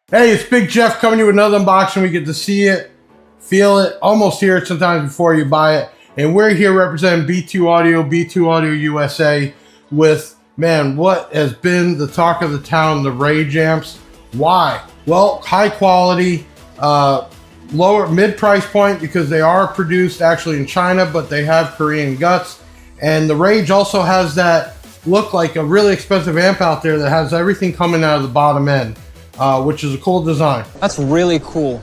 Hey, it's Big Jeff coming to you with another unboxing. We get to see it, feel it, almost hear it sometimes before you buy it. And we're here representing B2 Audio USA with, man, what has been the talk of the town, the Rage amps. Why? Well, high quality, lower mid-price point because they are produced actually in China, but they have Korean guts. And the Rage also has that look like a really expensive amp out there that has everything coming out of the bottom end. Which is a cool design. That's really cool.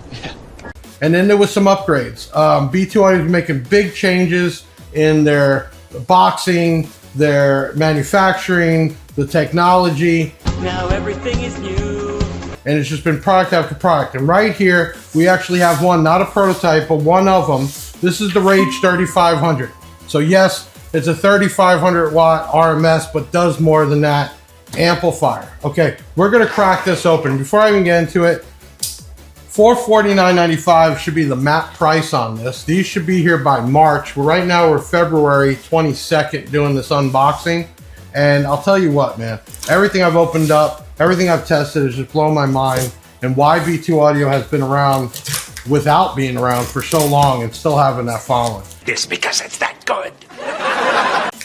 And then there was some upgrades. B2 Audio is making big changes in their boxing, their manufacturing, the technology. Now everything is new. And it's just been product after product. And right here, we actually have one, not a prototype, but one of them. This is the RAGE3500. So yes, it's a 3,500 watt RMS, but does more than that. Amplifier. Okay, we're gonna crack this open. Before I even get into it, $449.95 should be the MAP price on this. These should be here by March. Right now we're February 22nd doing this unboxing, and I'll tell you what, man, everything I've opened up, everything I've tested has just blown my mind, and why B2 Audio has been around without being around for so long and still having that following. It's because it's that good.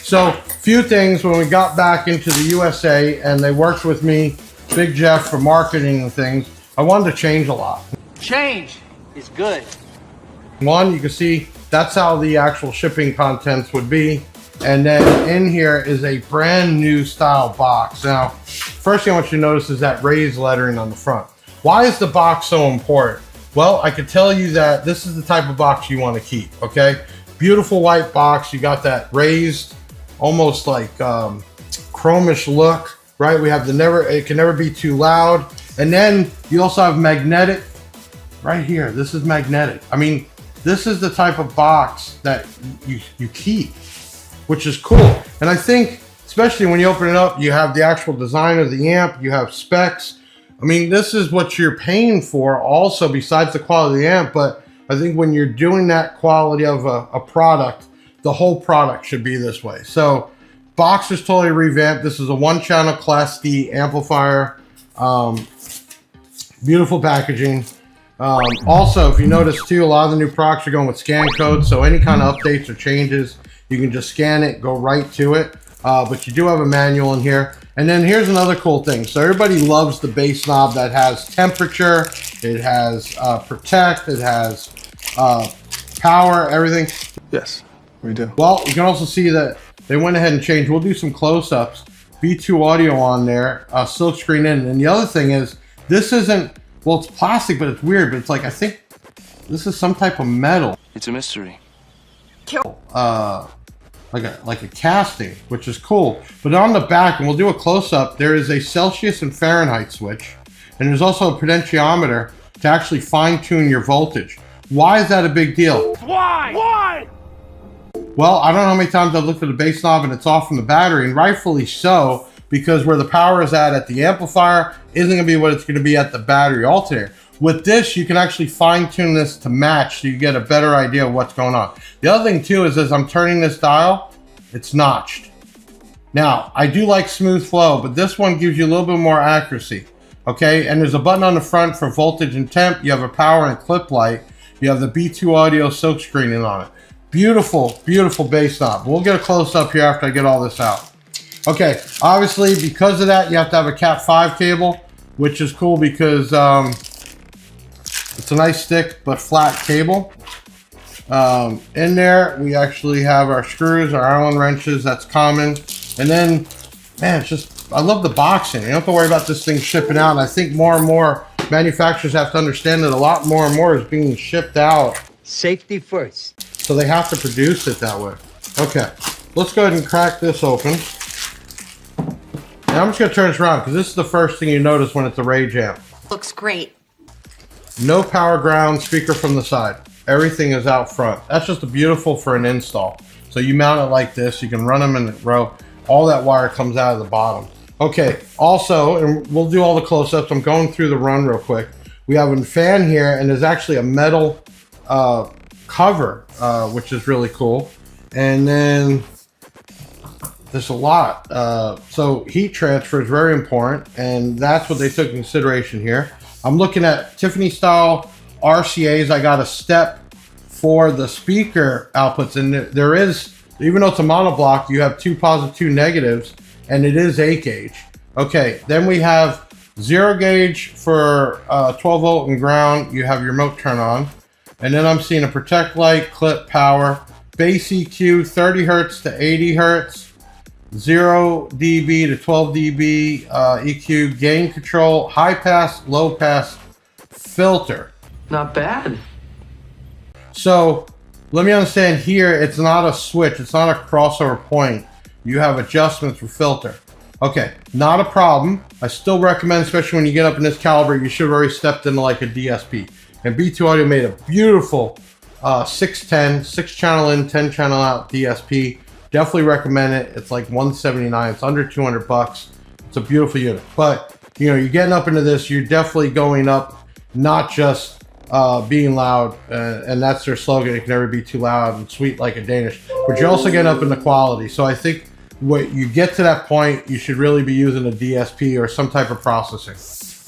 So, few things when we got back into the USA and they worked with me, Big Jeff, for marketing and things, I wanted to change a lot. Change is good. One, you can see that's how the actual shipping contents would be. And then in here is a brand new style box. Now, first thing I want you to notice is that raised lettering on the front. Why is the box so important? Well, I could tell you that this is the type of box you want to keep, okay? Beautiful white box, you got that raised, almost like chromish look, right? We have it can never be too loud. And then you also have magnetic right here. This is magnetic. I mean, this is the type of box that you keep, which is cool. And I think, especially when you open it up, you have the actual design of the amp, you have specs. I mean, this is what you're paying for also besides the quality of the amp, but I think when you're doing that quality of a product, the whole product should be this way. So box is totally revamped. This is a 1-channel Class D amplifier. Beautiful packaging. Also, if you notice too, a lot of the new products are going with scan codes. So any kind of updates or changes, you can just scan it, go right to it. But you do have a manual in here. And then here's another cool thing. So everybody loves the bass knob that has temperature. It has protect. It has power, everything. Yes. We do. Well, you can also see that they went ahead and changed. We'll do some close-ups. B2 Audio on there, silk screen in. And the other thing is, this isn't, well, it's plastic, but it's weird. But it's like, I think this is some type of metal. It's a mystery. Like a casting, which is cool. But on the back, and we'll do a close-up, there is a Celsius and Fahrenheit switch. And there's also a potentiometer to actually fine-tune your voltage. Why is that a big deal? Why? Why? Well, I don't know how many times I've looked at the bass knob and it's off from the battery, and rightfully so, because where the power is at the amplifier isn't going to be what it's going to be at the battery alternator. With this, you can actually fine tune this to match so you get a better idea of what's going on. The other thing too is as I'm turning this dial, it's notched. Now, I do like smooth flow, but this one gives you a little bit more accuracy. Okay, and there's a button on the front for voltage and temp. You have a power and clip light. You have the B2 Audio silk screening on it. Beautiful, beautiful bass knob. We'll get a close up here after I get all this out. Okay, obviously because of that, you have to have a Cat 5 cable, which is cool because it's a nice thick but flat cable. In there, we actually have our screws, our Allen wrenches, that's common. And then, man, it's just, I love the boxing. You don't have to worry about this thing shipping out. And I think more and more manufacturers have to understand that a lot more and more is being shipped out. Safety first. So they have to produce it that way. Okay, let's go ahead and crack this open. And I'm just gonna turn this around because this is the first thing you notice when it's a Rage amp. Looks great. No power ground, speaker from the side. Everything is out front. That's just beautiful for an install. So you mount it like this, you can run them in a row. All that wire comes out of the bottom. Okay, also, and we'll do all the close-ups. I'm going through the run real quick. We have a fan here, and there's actually a metal cover, which is really cool. And then there's a lot. So heat transfer is very important, and that's what they took into consideration here. I'm looking at Tiffany style RCAs. I got a step for the speaker outputs, and there is, even though it's a monoblock, you have 2 positive, 2 negatives, and it is 8 gauge. Okay, then we have 0 gauge for 12 volt and ground. You have your remote turn on, and then I'm seeing a protect light, clip, power, bass EQ 30 hertz to 80 hertz, 0 dB to 12 dB EQ, gain control, high pass, low pass, filter. Not bad. So let me understand here, it's not a switch, it's not a crossover point. You have adjustments for filter. Okay, not a problem. I still recommend, especially when you get up in this caliber, you should have already stepped into like a DSP. And B2 Audio made a beautiful 610, 6 channel in, 10 channel out DSP. Definitely recommend it. It's like $179, it's under 200 bucks. It's a beautiful unit. But you know, you're getting up into this, you're definitely going up, not just being loud, and that's their slogan, it can never be too loud and sweet like a Danish, but you're also getting up in the quality. So I think when you get to that point, you should really be using a DSP or some type of processing.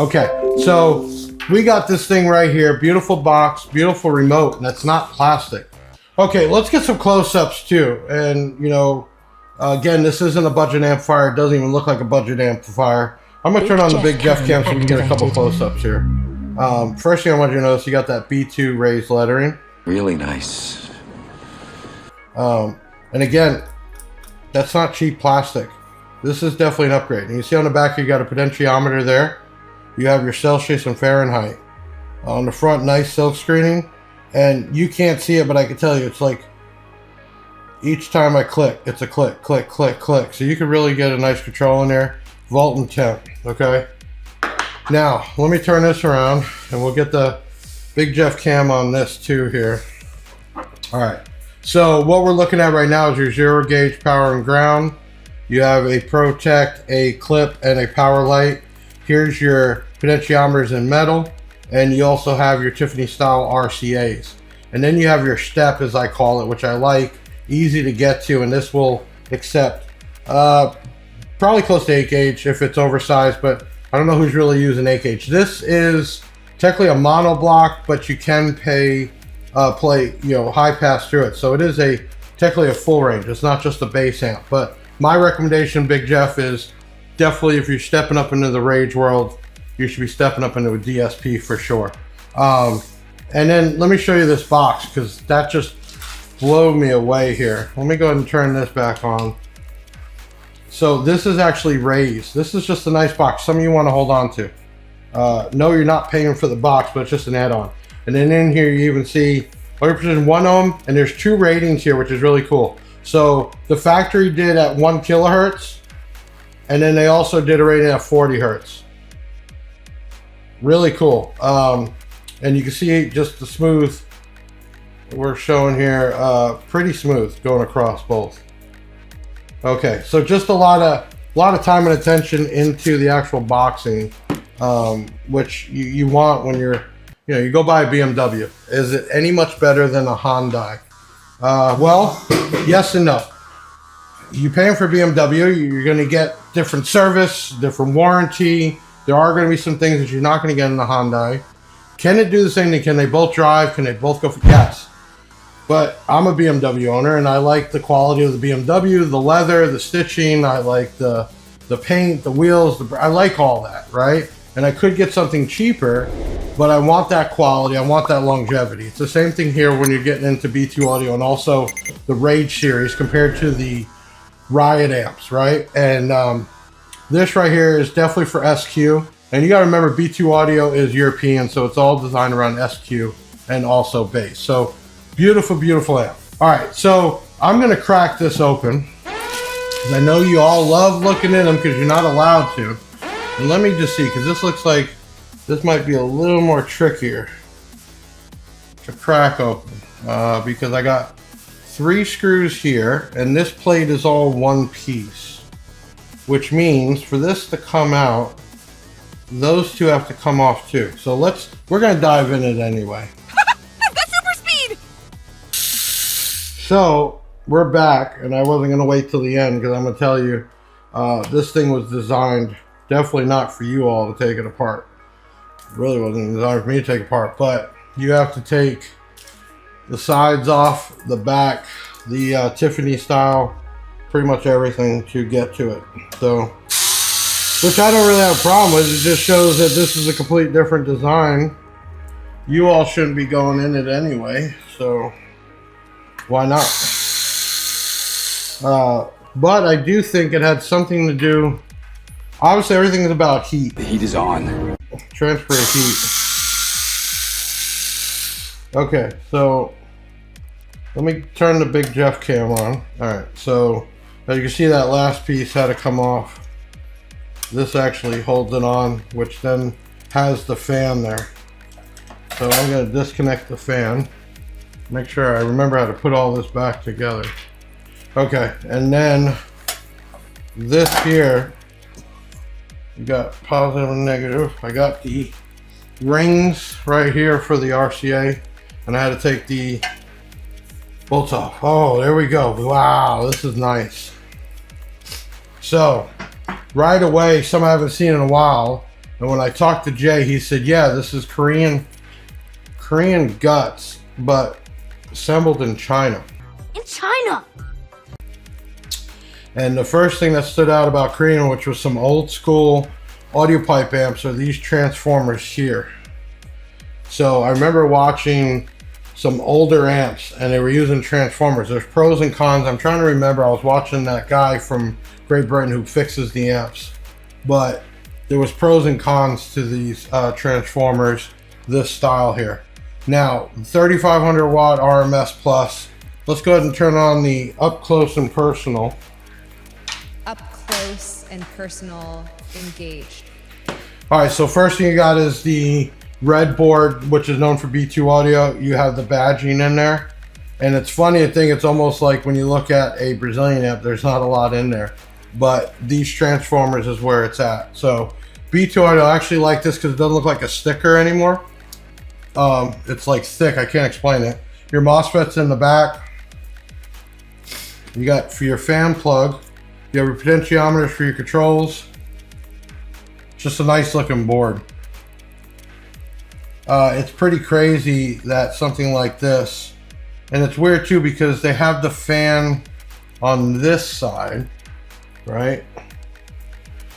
Okay, so we got this thing right here, beautiful box, beautiful remote, and it's not plastic. Okay, let's get some close-ups too. And you know, again, this isn't a budget amplifier, it doesn't even look like a budget amplifier. I'm gonna turn on the big Jeff cam so we can get a couple close-ups here. First thing I want you to notice, you got that B2 raised lettering. Really nice. And again, that's not cheap plastic. This is definitely an upgrade. And you see on the back, you got a potentiometer there. You have your Celsius and Fahrenheit. On the front, nice silk screening. And you can't see it, but I can tell you, it's like each time I click, it's a click, click, click, click. So you can really get a nice control in there. Volt and temp, okay? Now, let me turn this around and we'll get the big Jeff cam on this too here. All right, so what we're looking at right now is your 0 gauge power and ground. You have a protect, a clip, and a power light. Here's your potentiometers in metal, and you also have your Tiffany style RCAs. And then you have your step, as I call it, which I like, easy to get to, and this will accept probably close to 8 gauge if it's oversized, but I don't know who's really using 8 gauge. This is technically a monoblock, but you can play high pass through it. So it is technically a full range. It's not just a bass amp. But my recommendation, Big Jeff, is definitely if you're stepping up into the Rage world, you should be stepping up into a DSP for sure. And then let me show you this box, because that just blew me away here. Let me go ahead and turn this back on. So this is actually raised. This is just a nice box. Some of you want to hold on to. No, you're not paying for the box, but it's just an add-on. And then in here you even see 100% 1 ohm, and there's 2 ratings here, which is really cool. So the factory did at 1 kilohertz, and then they also did a rating at 40 hertz. Really cool. And you can see just the smooth we're showing here, pretty smooth going across both. Okay, so just a lot of time and attention into the actual boxing, which you want when you go buy a BMW. Is it any much better than a Hyundai? Well, yes and no. You paying for BMW, you're going to get different service, different warranty. There are going to be some things that you're not going to get in the Hyundai. Can it do the same thing? Can they both drive? Can they both go for? Yes. But I'm a BMW owner, and I like the quality of the BMW, the leather, the stitching. I like the paint, the wheels. I like all that, right? And I could get something cheaper, but I want that quality. I want that longevity. It's the same thing here when you're getting into B2 Audio and also the Rage series compared to the Riot amps, right? And this right here is definitely for SQ. And you got to remember, B2 Audio is European, so it's all designed around SQ and also bass. So beautiful, beautiful amp. All right, so I'm going to crack this open, because I know you all love looking at them because you're not allowed to. And let me just see, because this looks like this might be a little more trickier to crack open, because I got 3 screws here, and this plate is all one piece, which means for this to come out, those 2 have to come off too. So we're going to dive in it anyway. I've got super speed! So we're back, and I wasn't going to wait till the end, because I'm going to tell you, this thing was designed definitely not for you all to take it apart. really wasn't designed for me to take apart, but you have to take the sides off, the back, the Tiffany style, pretty much everything to get to it. So, which I don't really have a problem with. It just shows that this is a complete different design. You all shouldn't be going in it anyway, so why not? But I do think it had something to do. Obviously, everything is about heat. The heat is on. Transfer of heat. Okay, so let me turn the Big Jeff cam on. Alright, so as you can see, that last piece had to come off. This actually holds it on, which then has the fan there. So I'm going to disconnect the fan. Make sure I remember how to put all this back together. Okay, and then this here, you got positive and negative. I got the rings right here for the RCA, and I had to take the bolts off. Oh, there we go. Wow, this is nice. So right away, something I haven't seen in a while, and when I talked to Jay, he said, yeah, this is Korean guts, but assembled in China. In China. And the first thing that stood out about Korean, which was some old school audio pipe amps, are these transformers here. So I remember watching some older amps and they were using transformers. There's pros and cons. I'm trying to remember. I was watching that guy from Great Britain who fixes the amps, but there was pros and cons to these transformers, this style here. Now, 3500 watt RMS plus. Let's go ahead and turn on the up close and personal. Up close and personal, engaged. All right, so first thing you got is the red board, which is known for B2 Audio. You have the badging in there. And it's funny, I think it's almost like when you look at a Brazilian amp, there's not a lot in there. But these transformers is where it's at. So B2 Audio, I actually like this because it doesn't look like a sticker anymore. It's like thick, I can't explain it. Your MOSFET's in the back. You got for your fan plug. You have your potentiometers for your controls. Just a nice looking board. It's pretty crazy that something like this, and it's weird too because they have the fan on this side, right?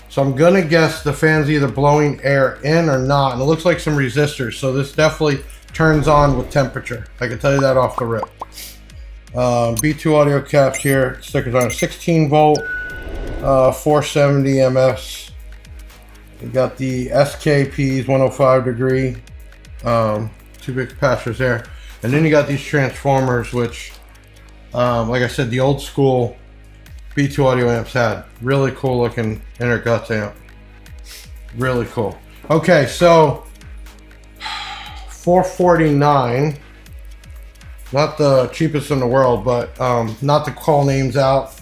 So I'm gonna guess the fan's either blowing air in or not, and it looks like some resistors, so this definitely turns on with temperature. I can tell you that off the rip. B2 Audio caps here, stickers on a 16 volt, 470 ms. You got the SKPs 105 degree, 2 big capacitors there, and then you got these transformers, which, like I said, the old school B2 Audio amps had. Really cool looking inner guts amp. Really cool. Okay, so $449. Not the cheapest in the world, but not to call names out.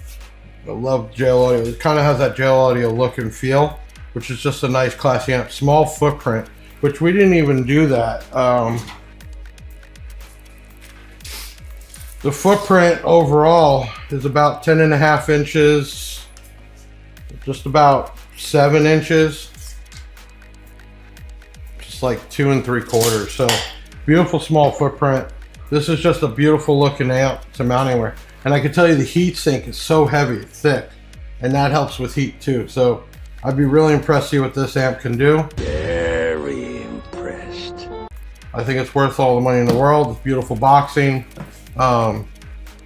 I love JL Audio. It kind of has that JL Audio look and feel, which is just a nice classy amp. Small footprint, which we didn't even do that. The footprint overall is about 10.5 inches, just about 7 inches, just like 2 3/4. So beautiful small footprint. This is just a beautiful looking amp to mount anywhere. And I can tell you the heat sink is so heavy, it's thick, and that helps with heat too. So I'd be really impressed to see what this amp can do. Very impressed. I think it's worth all the money in the world. It's beautiful boxing.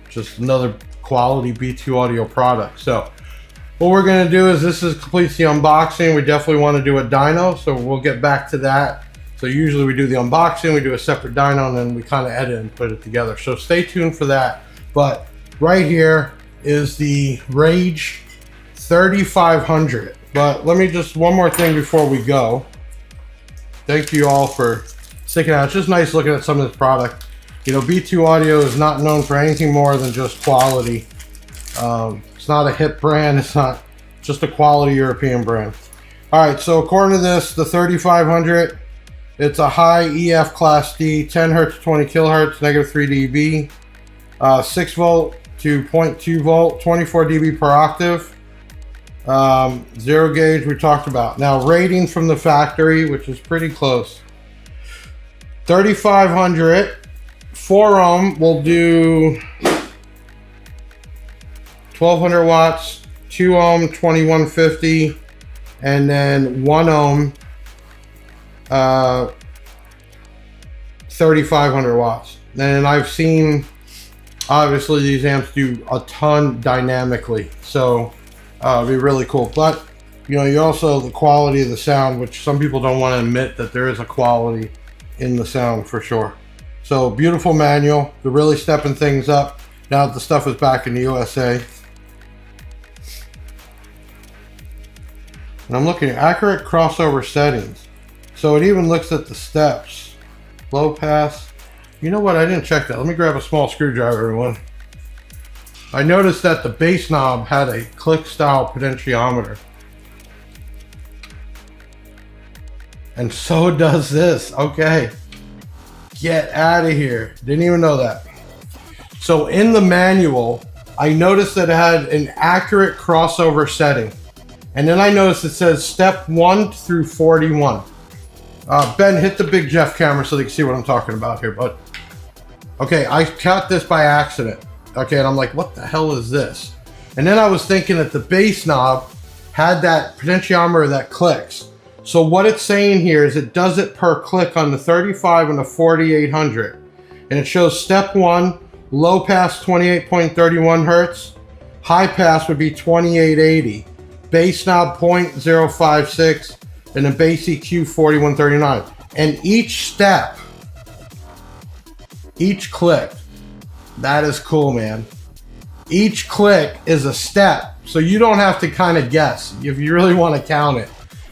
Just another quality B2 Audio product. So what we're going to do is, this completes the unboxing. We definitely want to do a dyno, so we'll get back to that. So usually we do the unboxing, we do a separate dyno, and then we kind of edit and put it together. So stay tuned for that. But right here is the RAGE3500. But let me just, one more thing before we go. Thank you all for sticking out. It's just nice looking at some of this product. You know, B2 Audio is not known for anything more than just quality. It's not a hip brand. It's not just a quality European brand. All right, so according to this, the 3500, it's a high EF class D, 10 hertz, 20 kilohertz, negative 3 dB, 6 volt to 0.2 volt, 24 dB per octave. Zero gauge we talked about. Now rating from the factory, which is pretty close. 3500, 4 ohm will do 1200 watts, 2 ohm 2150, and then 1 ohm 3500 watts. And I've seen obviously these amps do a ton dynamically, so it'd be really cool. But you know, you also the quality of the sound, which some people don't want to admit that there is a quality in the sound for sure. So beautiful manual. They're really stepping things up now that the stuff is back in the USA. And I'm looking at accurate crossover settings. So it even looks at the steps. Low pass. You know what? I didn't check that. Let me grab a small screwdriver, everyone. I noticed that the bass knob had a click style potentiometer. And so does this. Okay. Get out of here. Didn't even know that. So in the manual, I noticed that it had an accurate crossover setting. And then I noticed it says step 1 through 41. Ben, hit the Big Jeff camera so they can see what I'm talking about here, bud. Okay, I caught this by accident. Okay, and I'm like, what the hell is this? And then I was thinking that the bass knob had that potentiometer that clicks. So what it's saying here is it does it per click on the 35 and the 4800. And it shows step 1, low pass 28.31 hertz, high pass would be 2880, bass knob 0.056, and a bass EQ 4139. And each step, each click, that is cool, man. Each click is a step, so you don't have to kind of guess if you really want to count it.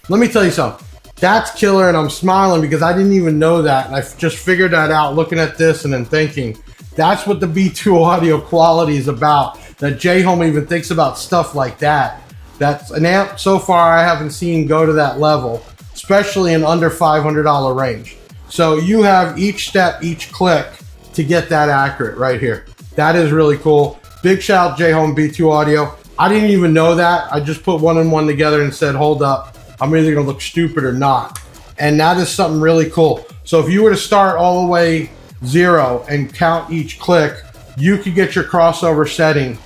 Let me tell you something. That's killer, and I'm smiling because I didn't even know that, and I just figured that out looking at this and then thinking, that's what the B2 audio quality is about. That J-Home even thinks about stuff like that. That's an amp so far I haven't seen go to that level, especially in under $500 range. So you have each step, each click to get that accurate right here. That is really cool. Big shout out J-Home B2 Audio. I didn't even know that. I just put one and one together and said, hold up, I'm either gonna look stupid or not. And that is something really cool. So if you were to start all the way 0 and count each click, you could get your crossover setting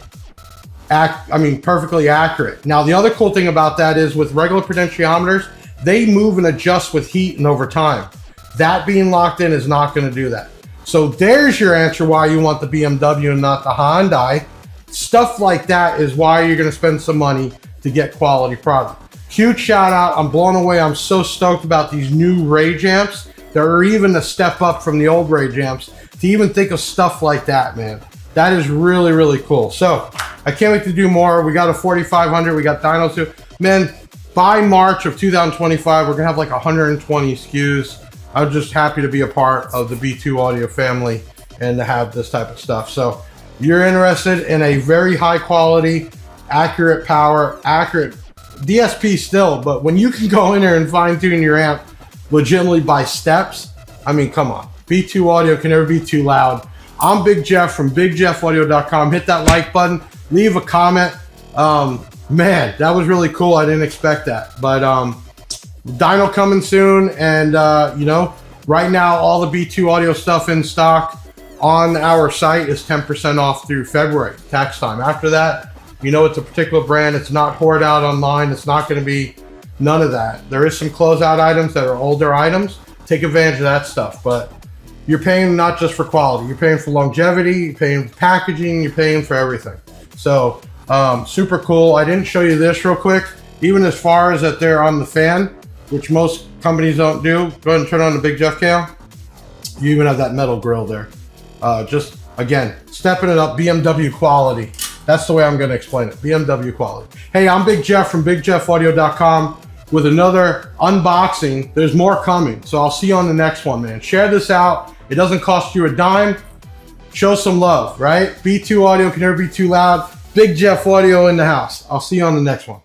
perfectly accurate. Now, the other cool thing about that is with regular potentiometers, they move and adjust with heat and over time. That being locked in is not gonna do that. So there's your answer why you want the BMW and not the Hyundai. Stuff like that is why you're gonna spend some money to get quality product. Huge shout out, I'm blown away. I'm so stoked about these new Rage amps. They're even a step up from the old Rage amps to even think of stuff like that, man. That is really, really cool. So I can't wait to do more. We got a 4500, we got dynos too. Man, by March of 2025, we're gonna have like 120 SKUs. I'm just happy to be a part of the B2 Audio family and to have this type of stuff. So you're interested in a very high quality, accurate power, accurate DSP still, but when you can go in there and fine tune your amp legitimately by steps, I mean, come on. B2 Audio can never be too loud. I'm Big Jeff from BigJeffAudio.com. Hit that like button, leave a comment. Man, that was really cool. I didn't expect that, but dyno coming soon. And you know, right now, all the B2 Audio stuff in stock on our site is 10% off through February, tax time. After that, you know, it's a particular brand. It's not hoard out online. It's not going to be none of that. There is some closeout items that are older items. Take advantage of that stuff, but you're paying not just for quality. You're paying for longevity. You're paying for packaging. You're paying for everything. So super cool. I didn't show you this real quick. Even as far as that they're on the fan, which most companies don't do. Go ahead and turn on the Big Jeff cam. You even have that metal grill there. Just, again, stepping it up, BMW quality. That's the way I'm going to explain it, BMW quality. Hey, I'm Big Jeff from BigJeffAudio.com with another unboxing. There's more coming, so I'll see you on the next one, man. Share this out. It doesn't cost you a dime. Show some love, right? B2 Audio can never be too loud. Big Jeff Audio in the house. I'll see you on the next one.